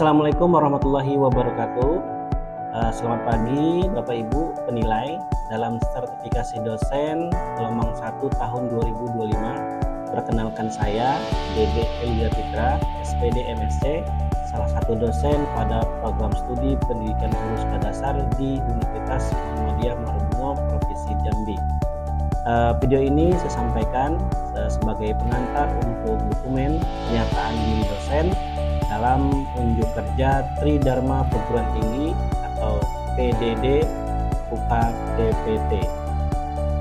Assalamualaikum warahmatullahi wabarakatuh. Selamat pagi Bapak Ibu penilai dalam sertifikasi dosen gelombang 1 tahun 2025. Perkenalkan saya DB Elia Fitra, SPD MSc, salah satu dosen pada program studi pendidikan guru sekolah dasar di Universitas Muhammadiyah Marungo, Provinsi Jambi. Video ini saya sampaikan sebagai pengantar untuk dokumen pernyataan diri dosen dalam unjuk kerja Tridharma Perguruan Tinggi atau PDD UKDPT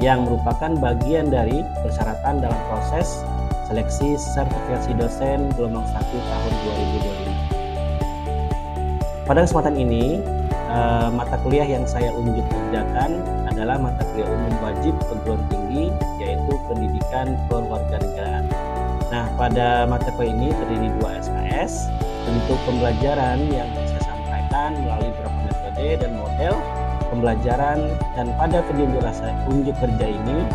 yang merupakan bagian dari persyaratan dalam proses seleksi sertifikasi dosen gelombang 1 tahun 2025. Pada kesempatan ini, mata kuliah yang saya unjuk kerjakan adalah mata kuliah umum wajib perguruan tinggi, yaitu pendidikan kewarganegaraan. Nah, pada mata kuliah ini terdiri 2 SKS. Bentuk pembelajaran yang saya sampaikan melalui beberapa metode dan model pembelajaran, dan pada video unjuk kerja ini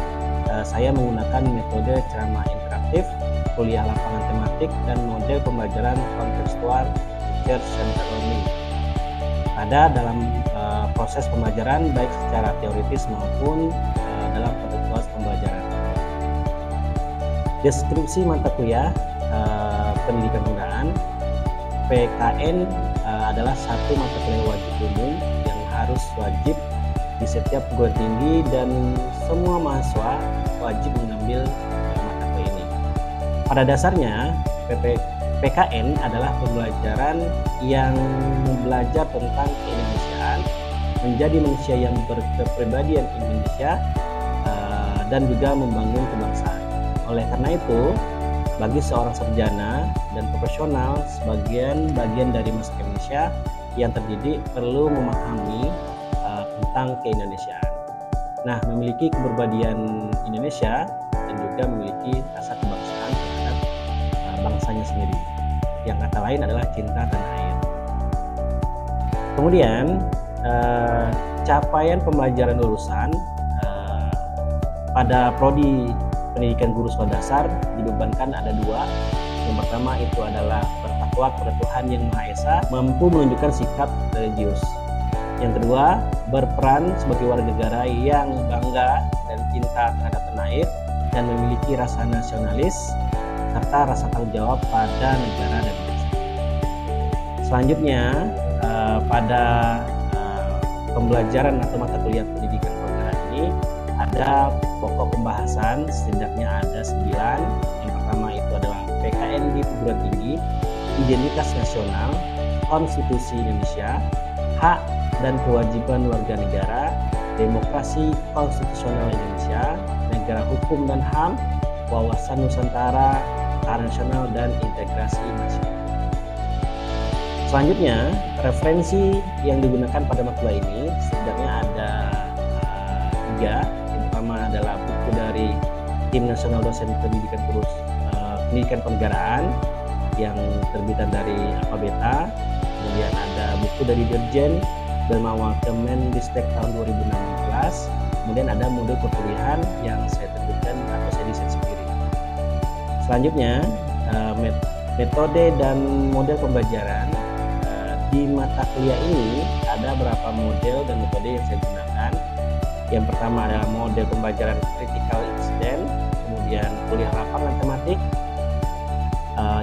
saya menggunakan metode ceramah interaktif, kuliah lapangan tematik, dan model pembelajaran kontekstual teacher centered learning. Ada dalam proses pembelajaran baik secara teoritis maupun dalam kontekstual pembelajaran. Deskripsi mata kuliah pendidikan penggunaan PKN adalah satu mata kuliah wajib umum yang harus wajib di setiap perguruan tinggi dan semua mahasiswa wajib mengambil mata kuliah ini. Pada dasarnya PKN adalah pembelajaran yang belajar tentang keindonesiaan, menjadi manusia yang berkepribadian Indonesia dan juga membangun kebangsaan. Oleh karena itu, bagi seorang sarjana dan profesional sebagian bagian dari masyarakat Indonesia yang terdidik perlu memahami tentang keindonesiaan. Nah, memiliki kepribadian Indonesia dan juga memiliki rasa kebangsaan terhadap bangsanya sendiri. Yang kata lain adalah cinta tanah air. Kemudian capaian pembelajaran lulusan pada prodi pendidikan guru sekolah dasar dibebankan ada 2. Yang pertama itu adalah bertakwa kepada Tuhan Yang Maha Esa, mampu menunjukkan sikap religius. Yang kedua, berperan sebagai warga negara yang bangga dan cinta terhadap tanah air dan memiliki rasa nasionalis serta rasa tanggung jawab pada negara dan bangsa. Selanjutnya pada pembelajaran atau mata kuliah pendidikan kewarganegaraan ini ada pokok pembahasan, setidaknya ada 9. Yang pertama itu adalah PKN di perguruan tinggi, identitas nasional, konstitusi Indonesia, hak dan kewajiban warga negara, demokrasi konstitusional Indonesia, negara hukum dan HAM, wawasan Nusantara, tatanan nasional, dan integrasi nasional. Selanjutnya, referensi yang digunakan pada mata kuliah ini setidaknya ada 3. Pertama adalah buku dari Tim Nasional Dosen Pendidikan Pendidikan Kenegaraan yang terbitan dari Alphabeta. Kemudian ada buku dari Dirjen Dermawan Kemendistek tahun 2016. Kemudian ada modul perkuliahan yang saya terbitkan atau saya desain sendiri. Selanjutnya metode dan model pembelajaran di mata kuliah ini ada beberapa model dan metode yang saya gunakan. Yang pertama adalah model pembelajaran critical incident, kemudian kuliah lapangan tematik.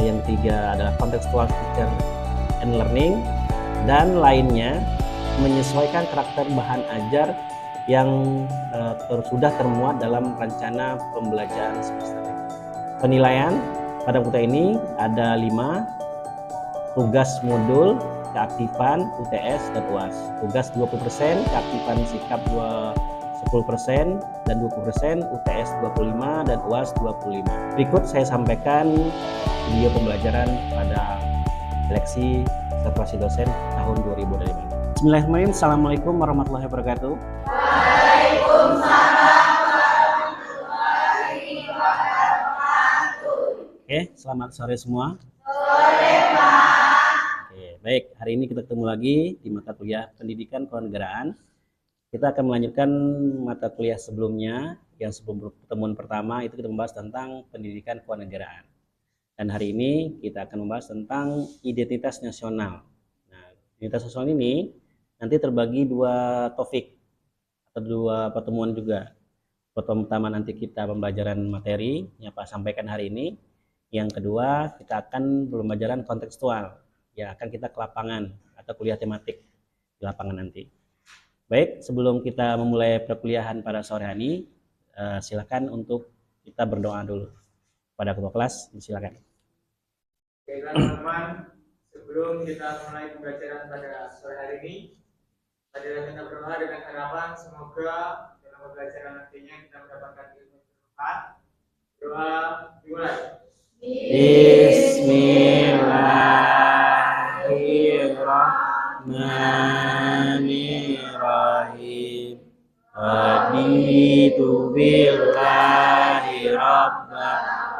Yang ketiga adalah contextual teacher and learning, dan lainnya menyesuaikan karakter bahan ajar yang sudah termuat dalam rencana pembelajaran semester. Penilaian pada kuliah ini ada 5: tugas modul, keaktifan, UTS, dan UAS. Tugas 20%, keaktifan sikap 10%, dan 20%, UTS 25%, dan UAS 25%. Berikut saya sampaikan video pembelajaran pada seleksi sertifikasi dosen tahun 2025. Bismillahirrahmanirrahim. Assalamualaikum warahmatullahi wabarakatuh. Waalaikumsalam warahmatullahi wabarakatuh. Oke, selamat sore semua. Sore, Pak. Oke, baik. Hari ini kita ketemu lagi di mata kuliah Pendidikan Kewarganegaraan. Kita akan melanjutkan mata kuliah sebelumnya, yang sebelum pertemuan pertama itu kita membahas tentang pendidikan kewarganegaraan. Dan hari ini kita akan membahas tentang identitas nasional. Identitas nasional ini nanti terbagi dua topik atau dua pertemuan juga. Pertemuan pertama nanti kita pembelajaran materi yang Pak sampaikan hari ini. Yang kedua kita akan pembelajaran kontekstual yang akan kita ke lapangan atau kuliah tematik di lapangan nanti. Baik, sebelum kita memulai perkuliahan pada sore hari, silakan untuk kita berdoa dulu pada ketua kelas. Silakan. Baiklah teman-teman, sebelum kita mulai pembelajaran pada sore hari ini, marilah kita berdoa dengan harapan semoga dalam pembelajaran nantinya kita mendapatkan ilmu bermanfaat. Doa dimulai. Bismillahirrahmanirrahim. Raditu billahi rabba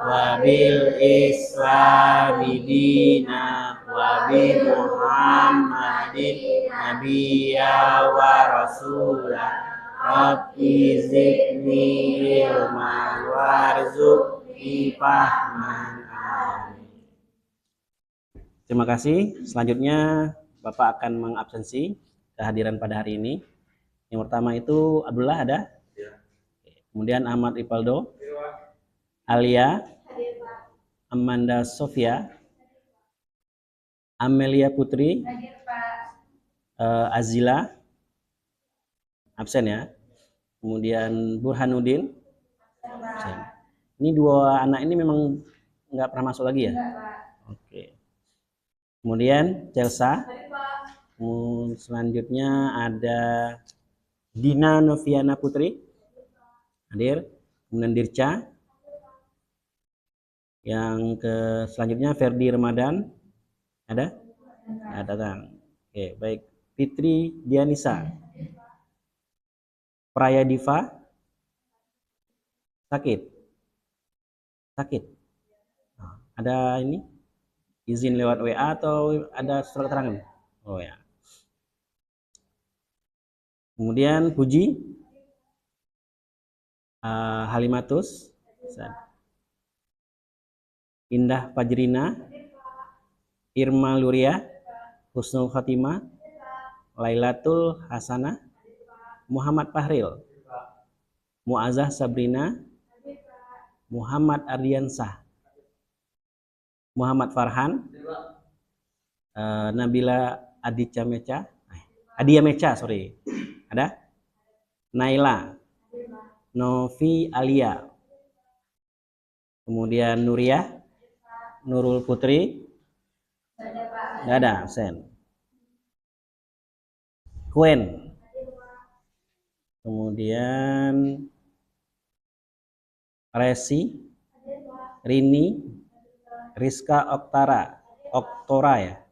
wa bil islami dina wa bi Muhammadin nabiyya wa rasulah. Rabbi zidni ilman warzuqni fahman. Amin. Terima kasih. Selanjutnya Bapak akan mengabsensi kehadiran pada hari ini. Yang pertama itu Abdullah ada? Ya. Kemudian Ahmad Ipaldo, Alia, Amanda Sofia, Amelia Putri, Azila, absen ya. Kemudian Burhanuddin, absen. Ini dua anak ini memang nggak pernah masuk lagi ya? Oke. Kemudian Celsa. Selanjutnya ada Dina Noviana Putri, hadir. Kemudian Dirca. Yang selanjutnya Ferdi Ramadan, ada? Ada datang. Oke, baik. Fitri Dianisa. Praya Diva. Sakit. Ada ini izin lewat WA atau ada surat keterangan? Oh ya. Kemudian Puji, Halimatus, Indah Fajrina, Irma Luria, Husnul Khotimah, Lailatul Hasanah, Muhammad Fahril, Muazzah Sabrina, Muhammad Ardiansah, Muhammad Farhan, Nabila Adia Mecha, ada? Naila, Novi Alia, kemudian Nuriyah, Nurul Putri, nggak ada, absen. Kuen, kemudian Resi, Rini, Rizka Oktora ya,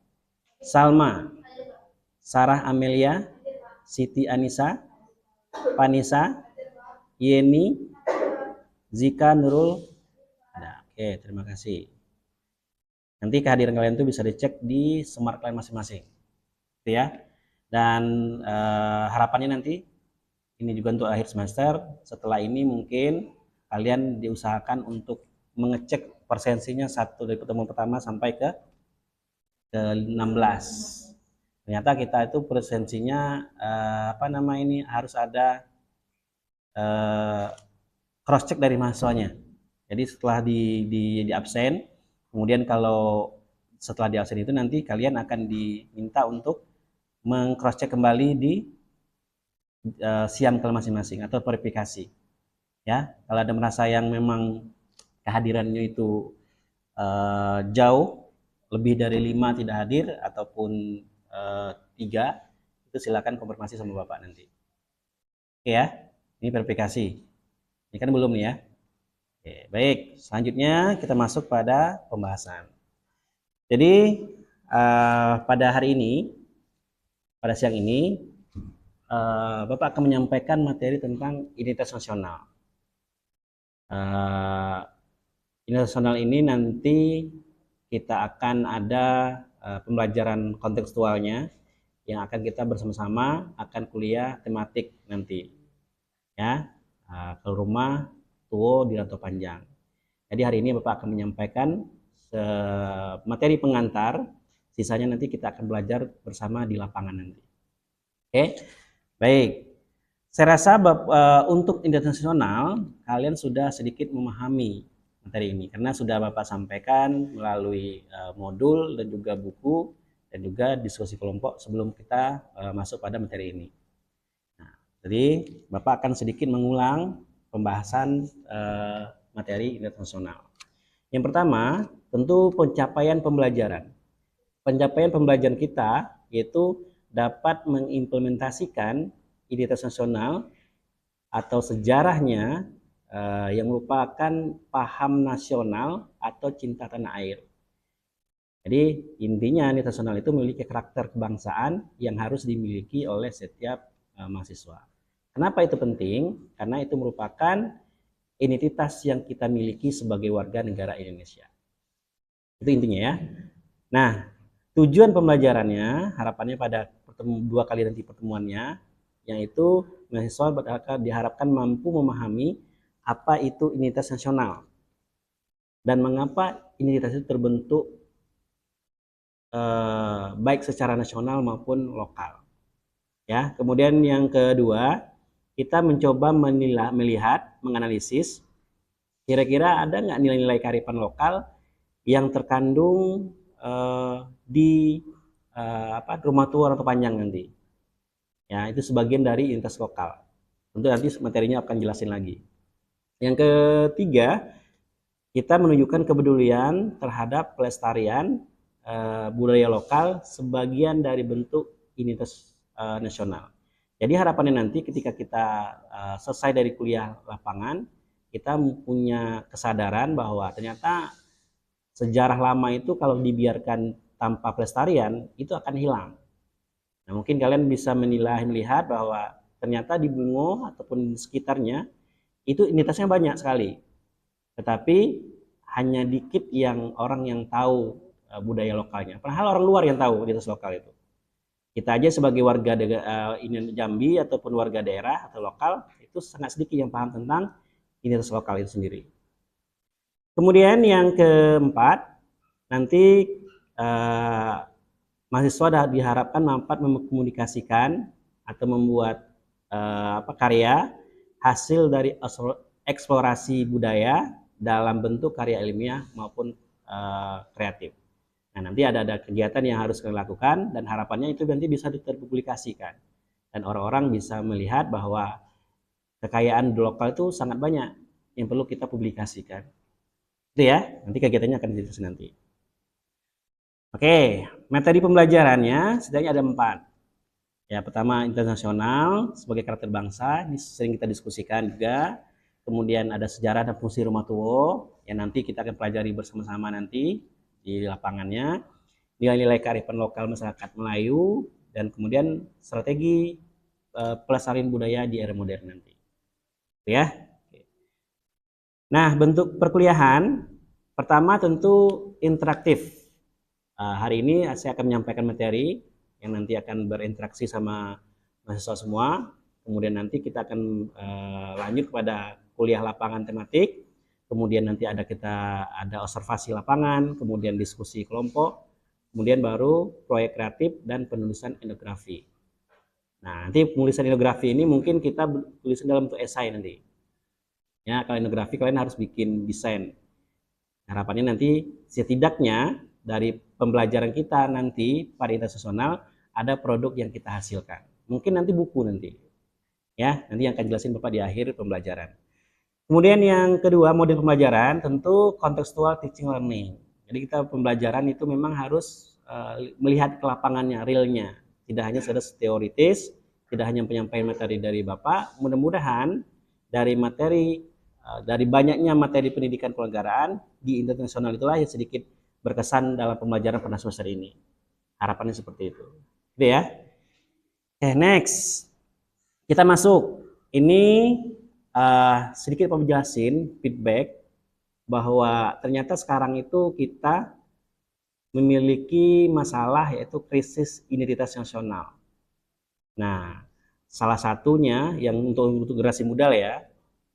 Salma, Sarah Amelia, Siti Anissa, Panisa, Yeni, Zika Nurul. Ada. Oke, terima kasih. Nanti kehadiran kalian itu bisa dicek di smart kalian masing-masing, gitu ya. Dan harapannya nanti ini juga untuk akhir semester. Setelah ini mungkin kalian diusahakan untuk mengecek persensinya satu dari pertemuan pertama sampai ke 16. Ternyata kita itu presensinya harus ada cross check dari mahasiswanya. Jadi setelah di absen, kemudian kalau setelah di absen itu nanti kalian akan diminta untuk meng-cross check kembali di siam kalian masing-masing atau verifikasi. Ya, kalau ada merasa yang memang kehadirannya itu jauh lebih dari 5 tidak hadir ataupun 3, itu silakan konfirmasi sama Bapak nanti. Oke ya, ini verifikasi. Ini kan belum nih ya. Oke, baik, selanjutnya kita masuk pada pembahasan. Jadi pada hari ini, pada siang ini, Bapak akan menyampaikan materi tentang identitas nasional. Identitas nasional ini nanti kita akan ada pembelajaran kontekstualnya yang akan kita bersama-sama akan kuliah tematik nanti ya, ke rumah Tuo di Rantau Panjang. Jadi hari ini Bapak akan menyampaikan materi pengantar Sisanya nanti kita akan belajar bersama di lapangan nanti. Oke, baik. Saya rasa untuk internasional kalian sudah sedikit memahami materi ini karena sudah Bapak sampaikan melalui modul dan juga buku dan juga diskusi kelompok sebelum kita masuk pada materi ini. Nah, jadi Bapak akan sedikit mengulang pembahasan materi internasional. Yang pertama, tentu pencapaian pembelajaran. Pencapaian pembelajaran kita yaitu dapat mengimplementasikan identitas nasional atau sejarahnya yang merupakan paham nasional atau cinta tanah air. Jadi intinya identitas nasional itu memiliki karakter kebangsaan yang harus dimiliki oleh setiap mahasiswa. Kenapa itu penting? Karena itu merupakan identitas yang kita miliki sebagai warga negara Indonesia. Itu intinya ya. Nah, tujuan pembelajarannya harapannya pada dua kali nanti pertemuannya, yaitu mahasiswa diharapkan mampu memahami apa itu identitas nasional dan mengapa identitas itu terbentuk baik secara nasional maupun lokal. Ya, kemudian yang kedua, kita mencoba melihat, menganalisis kira-kira ada nggak nilai-nilai kearifan lokal yang terkandung di rumah tua atau panjang nanti. Ya, itu sebagian dari identitas lokal. Tentu nanti materinya akan jelasin lagi. Yang ketiga, kita menunjukkan kepedulian terhadap pelestarian budaya lokal sebagian dari bentuk identitas nasional. Jadi harapannya nanti ketika kita selesai dari kuliah lapangan, kita punya kesadaran bahwa ternyata sejarah lama itu kalau dibiarkan tanpa pelestarian itu akan hilang. Nah, mungkin kalian bisa melihat bahwa ternyata di Bungo ataupun sekitarnya itu identitasnya banyak sekali. Tetapi hanya dikit yang orang yang tahu budaya lokalnya. Padahal orang luar yang tahu identitas lokal itu. Kita aja sebagai warga Jambi ataupun warga daerah atau lokal itu sangat sedikit yang paham tentang identitas lokal itu sendiri. Kemudian yang keempat, nanti mahasiswa diharapkan dapat mengkomunikasikan atau membuat karya hasil dari eksplorasi budaya dalam bentuk karya ilmiah maupun kreatif. Nah, nanti ada kegiatan yang harus kalian lakukan dan harapannya itu nanti bisa terpublikasikan dan orang-orang bisa melihat bahwa kekayaan lokal itu sangat banyak yang perlu kita publikasikan. Itu ya, nanti kegiatannya akan dijelaskan nanti. Oke, materi pembelajarannya setidaknya ada 4. Ya, pertama internasional sebagai karakter bangsa, ini sering kita diskusikan juga. Kemudian ada sejarah dan fungsi rumah tua yang nanti kita akan pelajari bersama-sama nanti di lapangannya. Nilai-nilai kearifan lokal masyarakat Melayu dan kemudian strategi pelestarian budaya di era modern nanti. Ya. Nah, bentuk perkuliahan pertama tentu interaktif. Hari ini saya akan menyampaikan materi yang nanti akan berinteraksi sama mahasiswa semua. Kemudian nanti kita akan lanjut kepada kuliah lapangan tematik. Kemudian nanti ada observasi lapangan, kemudian diskusi kelompok, kemudian baru proyek kreatif dan penulisan etnografi. Nah, nanti penulisan etnografi ini mungkin kita tulisan dalam bentuk esai nanti. Ya, kalau etnografi kalian harus bikin desain. Harapannya nanti setidaknya dari pembelajaran kita nanti pada internasional ada produk yang kita hasilkan. Mungkin nanti buku nanti. Ya, nanti yang akan jelasin Bapak di akhir pembelajaran. Kemudian yang kedua, model pembelajaran tentu contextual teaching learning. Jadi kita pembelajaran itu memang harus melihat ke lapangannya, realnya. Tidak hanya sekedar teoritis, tidak hanya penyampaian materi dari Bapak. Mudah-mudahan dari banyaknya materi pendidikan kewarganegaraan di internasional itulah yang sedikit berkesan dalam pembelajaran pada semester ini. Harapannya seperti itu. Oke ya. Oke, next. Kita masuk. Ini sedikit menjelasin feedback bahwa ternyata sekarang itu kita memiliki masalah yaitu krisis identitas nasional. Nah, salah satunya yang untuk generasi muda ya,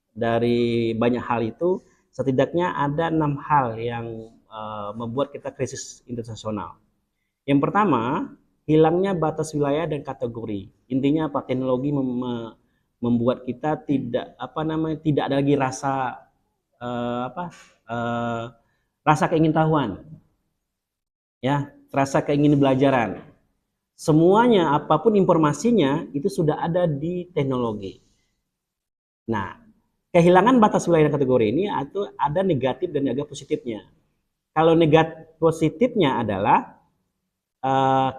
dari banyak hal itu setidaknya ada 6 hal yang membuat kita krisis identitas nasional. Yang pertama, hilangnya batas wilayah dan kategori. Intinya apa? Teknologi membuat kita tidak ada lagi rasa rasa keingintahuan, ya, rasa keingin belajaran. Semuanya, apapun informasinya itu sudah ada di teknologi. Nah, kehilangan batas wilayah dan kategori ini atau ada negatif dan juga positifnya. Kalau negatif positifnya adalah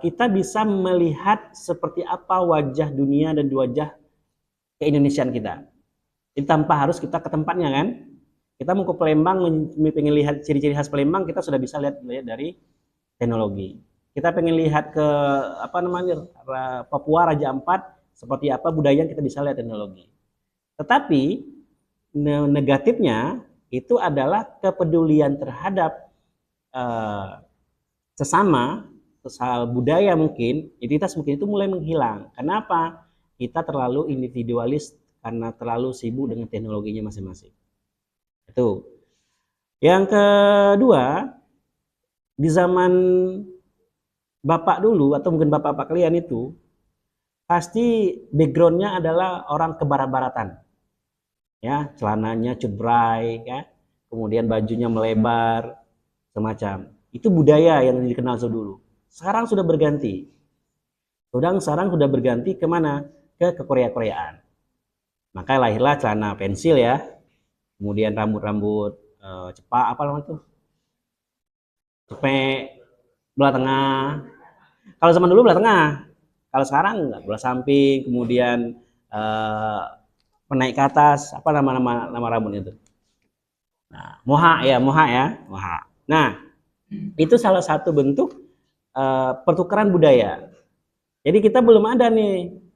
kita bisa melihat seperti apa wajah dunia dan wajah keindonesiaan kita. Jadi tanpa harus kita ke tempatnya kan. Kita mau ke Palembang, pengen lihat ciri-ciri khas Palembang, kita sudah bisa lihat dari teknologi. Kita pengen lihat ke Papua Raja Ampat, seperti apa budaya, kita bisa lihat teknologi. Tetapi negatifnya itu adalah kepedulian terhadap sesama, soal budaya mungkin, identitas mungkin itu mulai menghilang. Kenapa? Kita terlalu individualis karena terlalu sibuk dengan teknologinya masing-masing. Itu. Yang kedua, di zaman bapak dulu atau mungkin bapak-bapak kalian itu pasti backgroundnya adalah orang kebarat-baratan, ya, celananya cutbray, ya, kemudian bajunya melebar, semacam. Itu budaya yang dikenal dulu. Sekarang sudah berganti. Sekarang sudah berganti kemana? Ke Korea-Koreaan. Maka lahirlah celana pensil, ya. Kemudian rambut-rambut cepak, apa namanya tuh? Cepek, belah tengah. Kalau zaman dulu belah tengah. Kalau sekarang enggak, belah samping, kemudian menaik ke atas, apa nama rambutnya itu? Nah, moha ya. Nah, itu salah satu bentuk pertukaran budaya. Jadi kita belum ada nih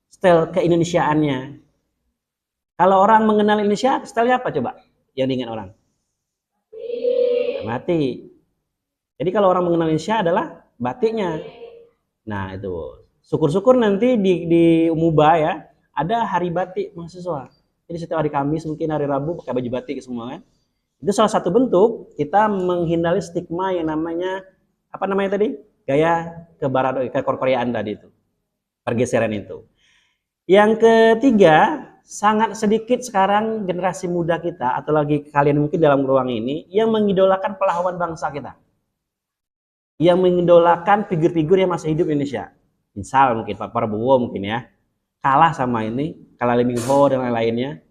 style keindonesiaannya. Kalau orang mengenal Indonesia, style apa coba yang diingat orang? Batik. Jadi kalau orang mengenal Indonesia adalah batiknya. Nah, itu. Syukur-syukur nanti di Umuba, ya, ada hari batik mahasiswa. Jadi setiap hari Kamis, mungkin hari Rabu pakai baju batik semua kan. Itu salah satu bentuk kita menghindari stigma yang namanya tadi? Gaya ke Koreaan tadi itu. Pergeseran itu. Yang ketiga, sangat sedikit sekarang generasi muda kita atau lagi kalian mungkin dalam ruang ini yang mengidolakan pahlawan bangsa kita. Yang mengidolakan figur-figur yang masih hidup di Indonesia. Misal mungkin Pak Prabowo mungkin, ya. Kalah sama kalah Lee Min Ho dan lain-lainnya.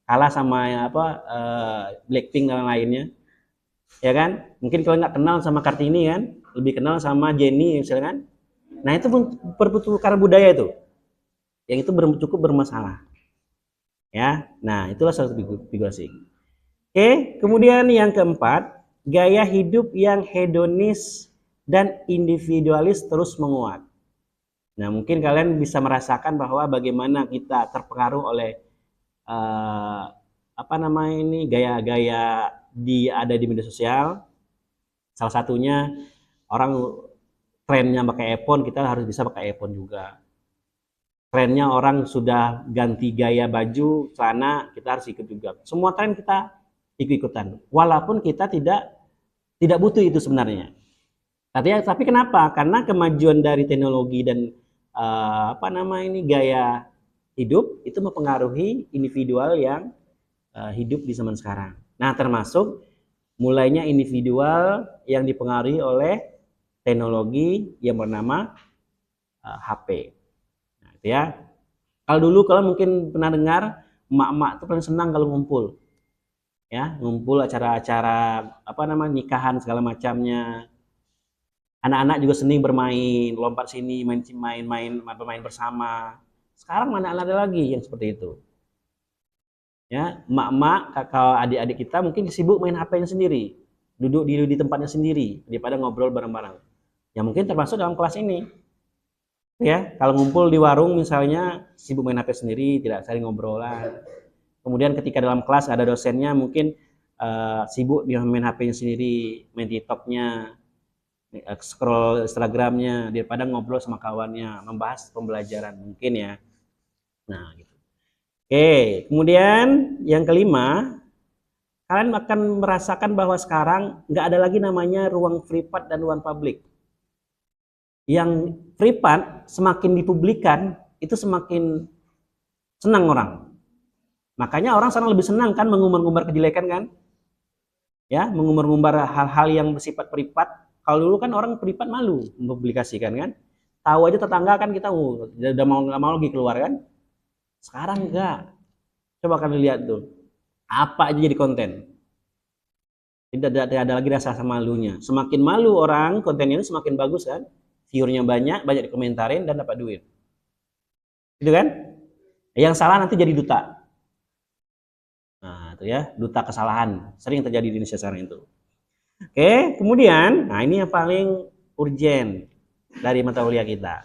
Kalah sama Blackpink dan lainnya. Ya kan? Mungkin kalau nggak kenal sama Kartini kan, lebih kenal sama Jennie misalnya kan. Nah, itu pertukaran budaya itu. Yang itu cukup bermasalah. Ya. Nah, itulah salah satu figur asing. Oke, kemudian yang keempat, gaya hidup yang hedonis dan individualis terus menguat. Nah, mungkin kalian bisa merasakan bahwa bagaimana kita terpengaruh oleh gaya-gaya ada di media sosial. Salah satunya orang trennya pakai iPhone, kita harus bisa pakai iPhone juga. Trennya orang sudah ganti gaya baju, celana, kita harus ikut juga. Semua tren kita ikut-ikutan. Walaupun kita tidak butuh itu sebenarnya. Tapi kenapa? Karena kemajuan dari teknologi dan gaya hidup itu mempengaruhi individual yang hidup di zaman sekarang. Nah, termasuk mulainya individual yang dipengaruhi oleh teknologi yang bernama HP. Nah, itu ya. Kalau dulu kalian mungkin pernah dengar emak-emak itu paling senang kalau ngumpul. Ya, ngumpul acara-acara nikahan segala macamnya. Anak-anak juga seni bermain, lompat sini, bermain bersama. Sekarang mana ada lagi yang seperti itu. Ya, emak-emak, kakak, adik-adik kita mungkin sibuk main HP-nya sendiri, duduk di tempatnya sendiri daripada ngobrol bareng-bareng. Ya mungkin termasuk dalam kelas ini. Ya, kalau ngumpul di warung misalnya sibuk main HP sendiri, tidak saling ngobrolan. Kemudian ketika dalam kelas ada dosennya mungkin sibuk dia main HP-nya sendiri, main TikTok-nya, scroll Instagram-nya daripada ngobrol sama kawannya, membahas pembelajaran mungkin ya. Nah, gitu. Oke, kemudian yang kelima, kalian akan merasakan bahwa sekarang nggak ada lagi namanya ruang privat dan ruang publik. Yang privat semakin dipublikkan, itu semakin senang orang. Makanya orang sekarang lebih senang kan mengumbar-ngumbar kejelekan kan? Ya, mengumbar-ngumbar hal-hal yang bersifat privat. Kalau dulu kan orang privat malu mempublikasikan kan? Tahu aja tetangga kan kita udah mau nggak mau lagi keluar kan? Sekarang enggak. Coba kalian lihat tuh. Apa aja jadi konten. Tidak ada lagi rasa malunya. Semakin malu orang, kontennya itu semakin bagus kan? Viewernya banyak dikomentarin dan dapat duit. Gitu kan? Yang salah nanti jadi duta. Nah, itu ya, duta kesalahan. Sering terjadi di Indonesia sekarang itu. Oke, kemudian, nah ini yang paling urgent dari mata kuliah kita.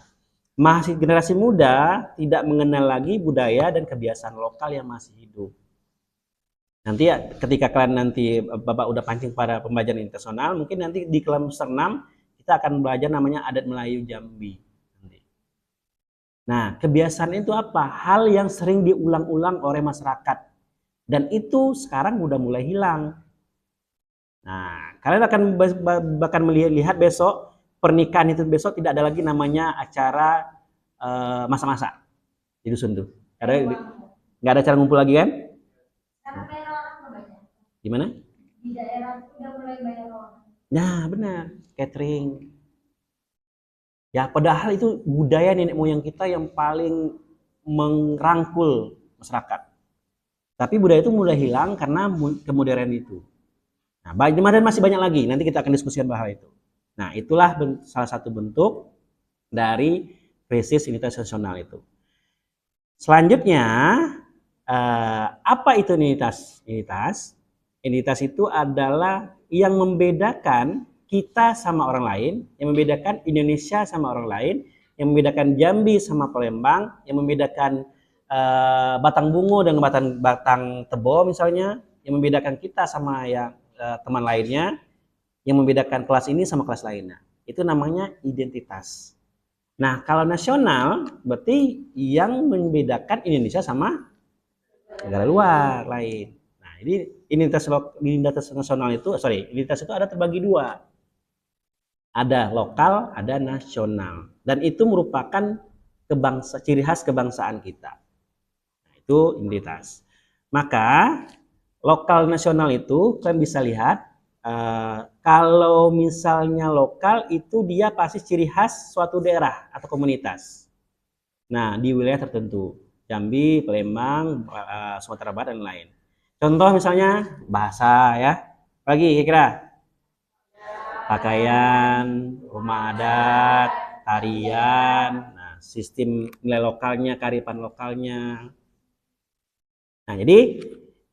Masih generasi muda tidak mengenal lagi budaya dan kebiasaan lokal yang masih hidup. Nanti ya, ketika kalian nanti Bapak udah pancing pada pembelajaran internasional, mungkin nanti di kelas 6 kita akan belajar namanya adat Melayu Jambi. Nah, kebiasaan itu apa? Hal yang sering diulang-ulang oleh masyarakat. Dan itu sekarang udah mulai hilang. Nah, kalian akan bahkan melihat besok, pernikahan itu besok tidak ada lagi namanya acara masak-masak di dusun tuh. Nggak ada acara ngumpul lagi kan? Gimana? Di daerah udah mulai banyak orang. Nah, benar. Catering. Ya, padahal itu budaya nenek moyang kita yang paling merangkul masyarakat. Tapi budaya itu mulai hilang karena kemodernan itu. Nah, masih banyak lagi. Nanti kita akan diskusikan bahwa itu. Nah, itulah salah satu bentuk dari krisis identitas nasional itu. Selanjutnya, apa itu identitas? Identitas itu adalah yang membedakan kita sama orang lain, yang membedakan Indonesia sama orang lain, yang membedakan Jambi sama Palembang, yang membedakan Batang Bungo dengan Batang Tebo misalnya, yang membedakan kita sama yang teman lainnya, yang membedakan kelas ini sama kelas lainnya. Itu namanya identitas. Nah, kalau nasional berarti yang membedakan Indonesia sama negara luar lain. Nah, jadi identitas nasional itu, identitas itu ada terbagi dua. Ada lokal, ada nasional. Dan itu merupakan ciri khas kebangsaan kita. Nah, itu identitas. Maka lokal nasional itu kalian bisa lihat, kalau misalnya lokal itu dia pasti ciri khas suatu daerah atau komunitas. Nah, di wilayah tertentu, Jambi, Palembang, Sumatera Barat dan lain. Contoh misalnya bahasa ya, lagi kira-kira pakaian, rumah adat, tarian, nah, sistem nilai lokalnya, kearifan lokalnya. Nah, jadi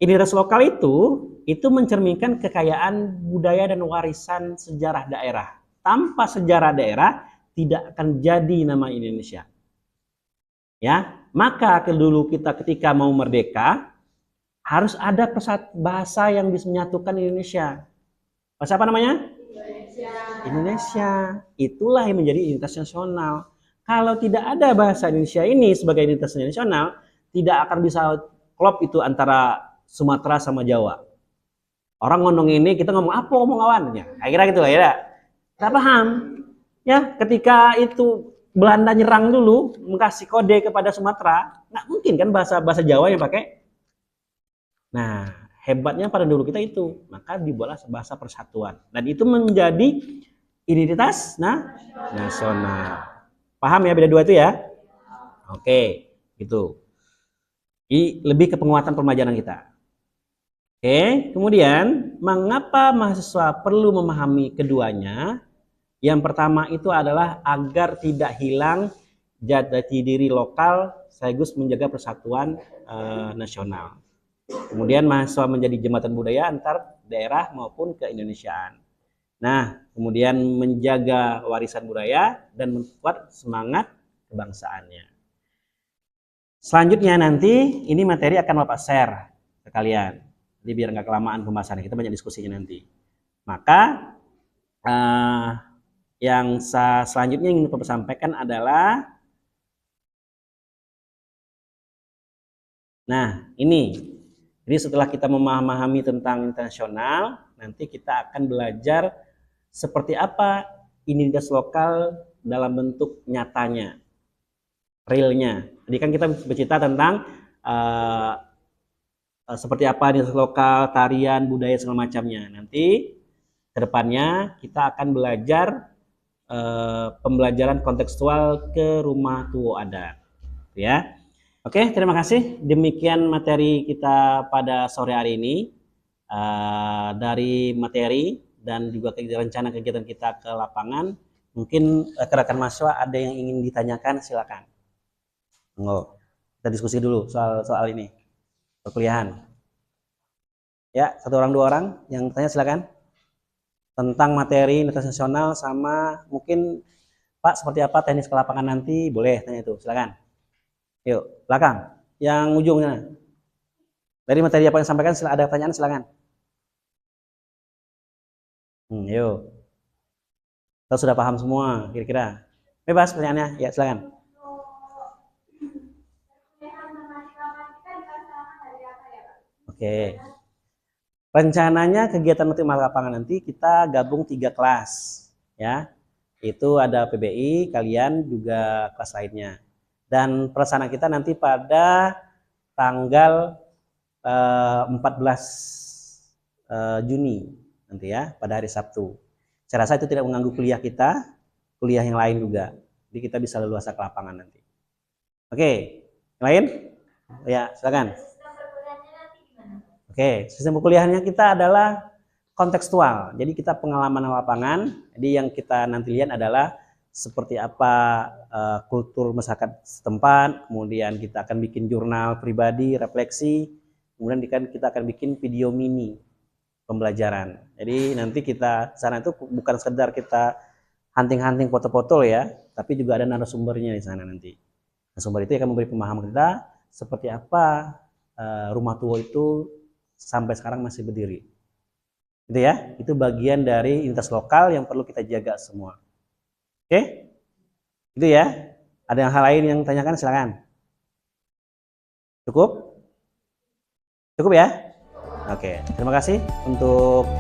identitas lokal itu mencerminkan kekayaan budaya dan warisan sejarah daerah. Tanpa sejarah daerah tidak akan jadi nama Indonesia. Ya, maka dulu kita ketika mau merdeka harus ada bahasa yang bisa menyatukan Indonesia. Bahasa apa namanya? Indonesia. Itulah yang menjadi identitas nasional. Kalau tidak ada bahasa Indonesia ini sebagai identitas nasional, tidak akan bisa klop itu antara Sumatera sama Jawa. Orang ngomong ini, kita ngomong apa, ngomong awannya. Kira-kira gitu lah ya. Kita paham. Ya, ketika itu Belanda nyerang dulu, mengasih kode kepada Sumatera, nggak mungkin kan bahasa Jawa yang pakai. Nah, hebatnya pada dulu kita itu, maka dibuatlah bahasa persatuan. Dan itu menjadi identitas nasional. Paham ya beda dua itu ya? Oke, gitu. Lebih ke penguatan pembelajaran kita. Oke, kemudian mengapa mahasiswa perlu memahami keduanya? Yang pertama itu adalah agar tidak hilang jati diri lokal sekaligus menjaga persatuan nasional. Kemudian mahasiswa menjadi jembatan budaya antar daerah maupun keindonesiaan. Nah, kemudian menjaga warisan budaya dan memperkuat semangat kebangsaannya. Selanjutnya nanti ini materi akan Bapak share ke kalian. Jadi biar nggak kelamaan pembahasannya, kita banyak diskusinya nanti. Maka yang selanjutnya yang ingin Bapak sampaikan adalah, nah ini Jadi setelah kita memahami tentang internasional, nanti kita akan belajar seperti apa identitas lokal dalam bentuk nyatanya, realnya. Jadi kan kita bercerita tentang seperti apa identitas lokal, tarian, budaya segala macamnya. Nanti kedepannya kita akan belajar pembelajaran kontekstual ke rumah tuo adat, ya. Oke, terima kasih. Demikian materi kita pada sore hari ini. Dari materi dan juga rencana kegiatan kita ke lapangan, mungkin rekan-rekan mahasiswa ada yang ingin ditanyakan, silakan. Monggo, kita diskusi dulu soal ini, perkuliahan. Ya, satu orang dua orang yang tanya silakan. Tentang materi internasional sama mungkin Pak seperti apa teknis ke lapangan nanti, boleh tanya itu, silakan. Yuk, belakang, yang ujungnya. Dari materi apa yang disampaikan, ada pertanyaan silakan. Yuk. Kita sudah paham semua, kira-kira. Bebas pertanyaannya, ya silakan. Oke. Rencananya kegiatan matematika lapangan nanti kita gabung 3 kelas, ya. Itu ada PBI, kalian juga kelas lainnya. Dan pelaksanaan kita nanti pada tanggal 14 Juni nanti ya, pada hari Sabtu. Saya rasa itu tidak mengganggu kuliah kita, kuliah yang lain juga. Jadi kita bisa leluasa ke lapangan nanti. Oke, yang lain? Ya, silakan. Oke, sistem perkuliahannya kita adalah kontekstual. Jadi kita pengalaman lapangan. Jadi yang kita nanti lihat adalah seperti apa kultur masyarakat setempat, kemudian kita akan bikin jurnal pribadi, refleksi, kemudian kita akan bikin video mini pembelajaran. Jadi nanti kita sana itu bukan sekedar kita hunting-hunting foto-foto ya, tapi juga ada narasumbernya di sana nanti. Narasumber itu akan memberi pemahaman kita seperti apa rumah tua itu sampai sekarang masih berdiri. Gitu ya, itu bagian dari identitas lokal yang perlu kita jaga semua. Oke, itu ya. Ada yang hal lain yang tanyakan, silakan. Cukup? Cukup ya? Oke, terima kasih untuk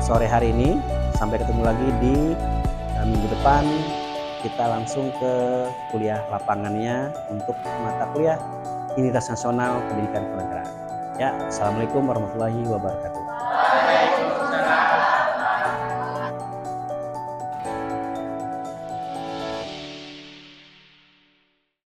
sore hari ini. Sampai ketemu lagi di minggu depan. Kita langsung ke kuliah lapangannya untuk mata kuliah Identitas Nasional Pendidikan Kenegaraan. Ya, assalamualaikum warahmatullahi wabarakatuh.